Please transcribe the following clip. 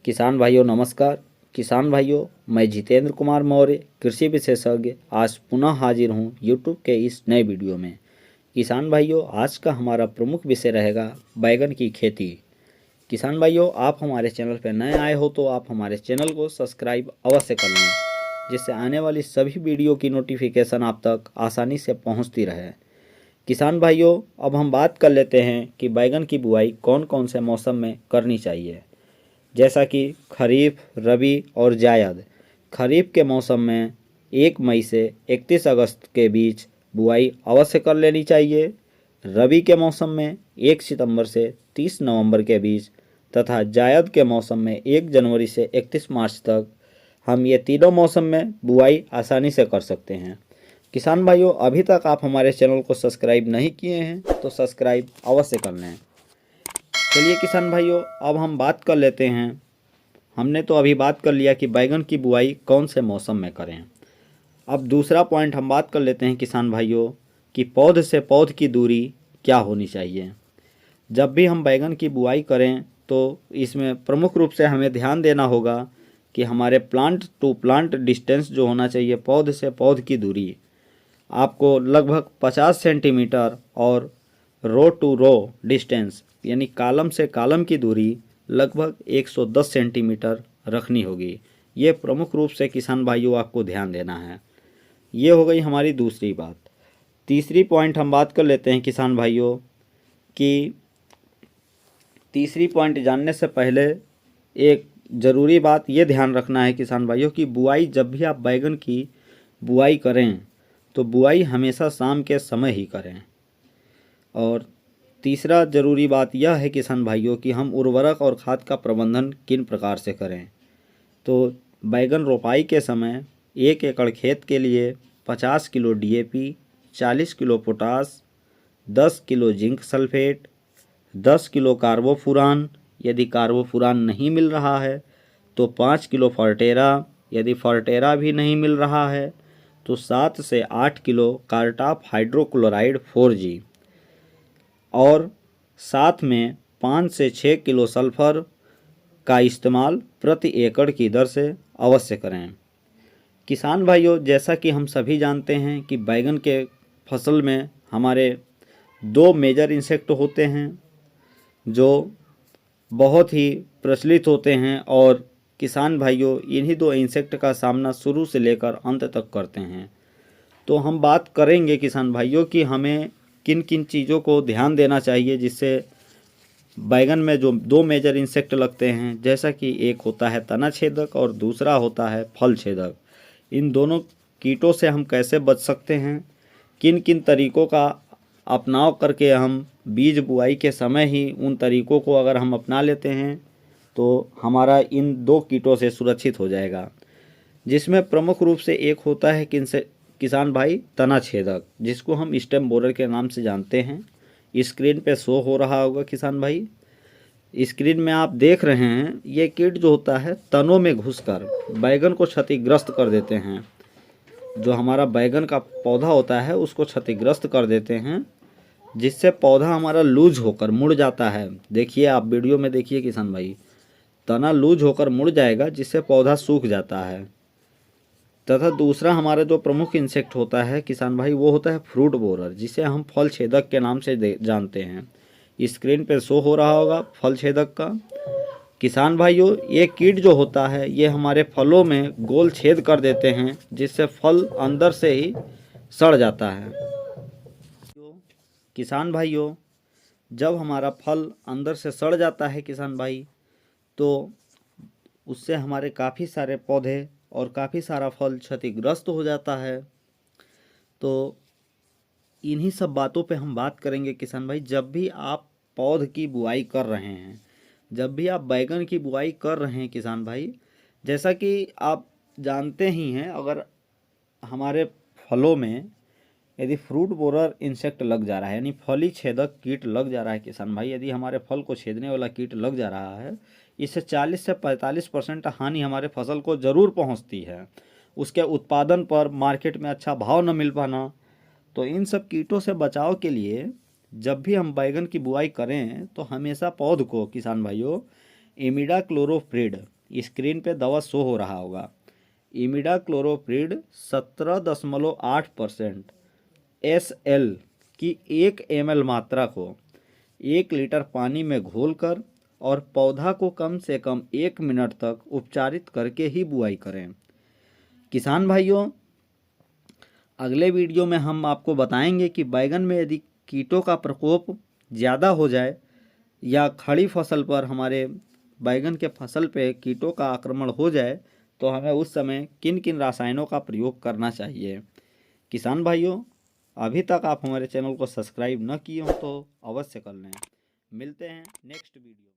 किसान भाइयों नमस्कार। किसान भाइयों, मैं जितेंद्र कुमार मौर्य कृषि विशेषज्ञ आज पुनः हाजिर हूँ यूट्यूब के इस नए वीडियो में। किसान भाइयों, आज का हमारा प्रमुख विषय रहेगा बैगन की खेती। किसान भाइयों, आप हमारे चैनल पर नए आए हो तो आप हमारे चैनल को सब्सक्राइब अवश्य कर लें, जिससे आने वाली सभी वीडियो की नोटिफिकेशन आप तक आसानी से पहुँचती रहे। किसान भाइयों, अब हम बात कर लेते हैं कि बैगन की बुआई कौन कौन से मौसम में करनी चाहिए, जैसा कि खरीफ, रबी और जायद। खरीफ के मौसम में 1 मई से 31 अगस्त के बीच बुआई अवश्य कर लेनी चाहिए। रबी के मौसम में 1 सितंबर से 30 नवंबर के बीच तथा जायद के मौसम में 1 जनवरी से 31 मार्च तक हम ये तीनों मौसम में बुआई आसानी से कर सकते हैं। किसान भाइयों, अभी तक आप हमारे चैनल को सब्सक्राइब नहीं किए हैं तो सब्सक्राइब अवश्य कर लें। चलिए किसान भाइयों, अब हम बात कर लेते हैं। हमने तो अभी बात कर लिया कि बैगन की बुआई कौन से मौसम में करें। अब दूसरा पॉइंट हम बात कर लेते हैं किसान भाइयों कि पौध से पौध की दूरी क्या होनी चाहिए। जब भी हम बैगन की बुआई करें तो इसमें प्रमुख रूप से हमें ध्यान देना होगा कि हमारे प्लांट टू प्लांट डिस्टेंस जो होना चाहिए, पौध से पौध की दूरी आपको लगभग 50 सेंटीमीटर और रो टू रो डिस्टेंस यानी कालम से कालम की दूरी लगभग 110 सेंटीमीटर रखनी होगी। ये प्रमुख रूप से किसान भाइयों आपको ध्यान देना है। ये हो गई हमारी दूसरी बात। तीसरी पॉइंट हम बात कर लेते हैं किसान भाइयों कि तीसरी पॉइंट जानने से पहले एक ज़रूरी बात ये ध्यान रखना है किसान भाइयों कि बुआई, जब भी आप बैगन की बुआई करें तो बुआई हमेशा शाम के समय ही करें। और तीसरा ज़रूरी बात यह है किसान भाइयों कि हम उर्वरक और खाद का प्रबंधन किन प्रकार से करें। तो बैगन रोपाई के समय 1 एकड़ खेत के लिए 50 kilo DAP, 40 kilo potash, 10 kilo zinc sulphate, 10 kilo carbofuran, यदि कार्बोफुरान नहीं मिल रहा है तो 5 किलो फर्टेरा, यदि फर्टेरा भी नहीं मिल रहा है तो 7 से 8 किलो कार्टाप हाइड्रोक्लोराइड 4G, और साथ में 5 से 6 किलो सल्फर का इस्तेमाल प्रति एकड़ की दर से अवश्य करें। किसान भाइयों, जैसा कि हम सभी जानते हैं कि बैगन के फसल में हमारे 2 मेजर इंसेक्ट होते हैं जो बहुत ही प्रचलित होते हैं, और किसान भाइयों इन्हीं 2 इंसेक्ट का सामना शुरू से लेकर अंत तक करते हैं। तो हम बात करेंगे किसान भाइयों कि हमें किन किन चीज़ों को ध्यान देना चाहिए जिससे बैगन में जो 2 मेजर इंसेक्ट लगते हैं, जैसा कि एक होता है तना छेदक और दूसरा होता है फल छेदक। इन दोनों कीटों से हम कैसे बच सकते हैं, किन किन तरीकों का अपनाव करके हम बीज बुआई के समय ही उन तरीकों को अगर हम अपना लेते हैं तो हमारा इन 2 कीटों से सुरक्षित हो जाएगा। जिसमें प्रमुख रूप से एक होता है किसान भाई तना छेदक, जिसको हम स्टेम बोरर के नाम से जानते हैं। स्क्रीन पे शो हो रहा होगा किसान भाई। स्क्रीन में आप देख रहे हैं ये कीट जो होता है तनों में घुसकर बैगन को क्षतिग्रस्त कर देते हैं। जो हमारा बैगन का पौधा होता है उसको क्षतिग्रस्त कर देते हैं, जिससे पौधा हमारा लूज होकर मुड़ जाता है। देखिए, आप वीडियो में देखिए किसान भाई, तना लूज होकर मुड़ जाएगा जिससे पौधा सूख जाता है। तथा दूसरा हमारा जो प्रमुख इंसेक्ट होता है किसान भाई, वो होता है फ्रूट बोरर, जिसे हम फल छेदक के नाम से जानते हैं। स्क्रीन पे शो हो रहा होगा फल छेदक का। किसान भाइयों, ये कीट जो होता है ये हमारे फलों में गोल छेद कर देते हैं, जिससे फल अंदर से ही सड़ जाता है। किसान भाइयों, जब हमारा फल अंदर से सड़ जाता है किसान भाई, तो उससे हमारे काफ़ी सारे पौधे और काफ़ी सारा फल क्षतिग्रस्त हो जाता है। तो इन्हीं सब बातों पे हम बात करेंगे किसान भाई। जब भी आप पौध की बुआई कर रहे हैं, जब भी आप बैगन की बुआई कर रहे हैं किसान भाई, जैसा कि आप जानते ही हैं, अगर हमारे फलों में यदि फ्रूट बोरर इंसेक्ट लग जा रहा है यानी फली छेदक कीट लग जा रहा है किसान भाई, यदि हमारे फल को छेदने वाला कीट लग जा रहा है, इससे 40 से 45% हानि हमारे फसल को ज़रूर पहुंचती है। उसके उत्पादन पर मार्केट में अच्छा भाव न मिल पाना। तो इन सब कीटों से बचाव के लिए जब भी हम बैगन की बुआई करें तो हमेशा पौध को किसान भाइयों इमिडाक्लोरोप्रिड, स्क्रीन पे दवा शो हो रहा होगा। इमिडाक्लोरोप्रिड 17.8% SL की 1 ml मात्रा को 1 लीटर पानी में घोलकर और पौधा को कम से कम 1 मिनट तक उपचारित करके ही बुआई करें। किसान भाइयों, अगले वीडियो में हम आपको बताएंगे कि बैगन में यदि कीटों का प्रकोप ज़्यादा हो जाए या खड़ी फसल पर हमारे बैगन के फसल पे कीटों का आक्रमण हो जाए तो हमें उस समय किन किन रसायनों का प्रयोग करना चाहिए। किसान भाइयों, अभी तक आप हमारे चैनल को सब्सक्राइब न किए हो तो अवश्य कर लें। मिलते हैं नेक्स्ट वीडियो।